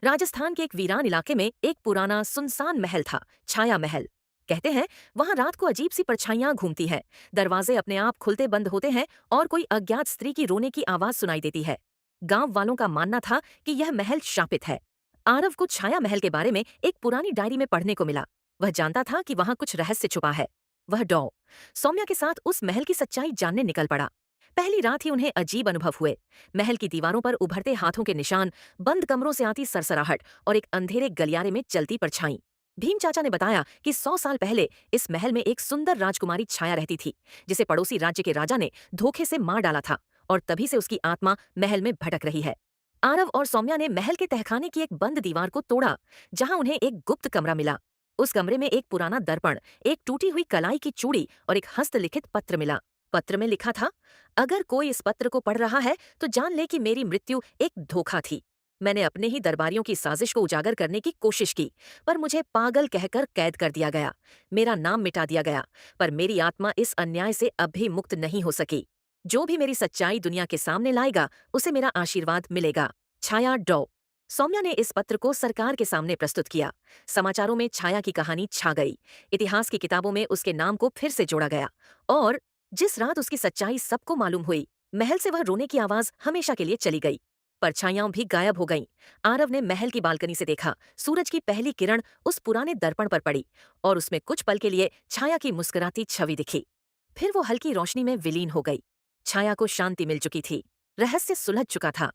राजस्थान के एक वीरान इलाके में एक पुराना सुनसान महल था, छाया महल। कहते हैं वहां रात को अजीब सी परछाइयां घूमती है, दरवाजे अपने आप खुलते बंद होते हैं और कोई अज्ञात स्त्री की रोने की आवाज सुनाई देती है। गांव वालों का मानना था कि यह महल शापित है। आरव को छाया महल के बारे में एक पुरानी डायरी में पढ़ने को मिला। वह जानता था कि वहां कुछ रहस्य छुपा है। वह डॉ सौम्या के साथ उस महल की सच्चाई जानने निकल पड़ा। पहली रात ही उन्हें अजीब अनुभव हुए। महल की दीवारों पर उभरते हाथों के निशान, बंद कमरों से आती सरसराहट और एक अंधेरे गलियारे में चलती परछाई। भीम चाचा ने बताया कि 100 साल पहले इस महल में एक सुंदर राजकुमारी छाया रहती थी, जिसे पड़ोसी राज्य के राजा ने धोखे से मार डाला था और तभी से उसकी आत्मा महल में भटक रही है। आरव और सौम्या ने महल के तहखाने की एक बंद दीवार को तोड़ा, जहां उन्हें एक गुप्त कमरा मिला। उस कमरे में एक पुराना दर्पण, एक टूटी हुई कलाई की चूड़ी और एक हस्तलिखित पत्र मिला। पत्र में लिखा था, अगर कोई इस पत्र को पढ़ रहा है तो जान ले कि मेरी मृत्यु एक धोखा थी। मैंने अपने ही दरबारियों की साजिश को उजागर करने की कोशिश की, पर मुझे पागल कहकर कैद कर दिया गया। मेरा नाम मिटा दिया गया, पर मेरी आत्मा इस अन्याय से अब भी मुक्त नहीं हो सकी। जो भी मेरी सच्चाई दुनिया के सामने लाएगा, उसे मेरा आशीर्वाद मिलेगा। छाया डॉ सौम्या ने इस पत्र को सरकार के सामने प्रस्तुत किया। समाचारों में छाया की कहानी छा गई। इतिहास की किताबों में उसके नाम को फिर से जोड़ा गया। और जिस रात उसकी सच्चाई सबको मालूम हुई, महल से वह रोने की आवाज हमेशा के लिए चली गई। परछाइयां भी गायब हो गईं। आरव ने महल की बालकनी से देखा, सूरज की पहली किरण उस पुराने दर्पण पर पड़ी और उसमें कुछ पल के लिए छाया की मुस्कुराती छवि दिखी। फिर वो हल्की रोशनी में विलीन हो गई। छाया को शांति मिल चुकी थी, रहस्य सुलझ चुका था।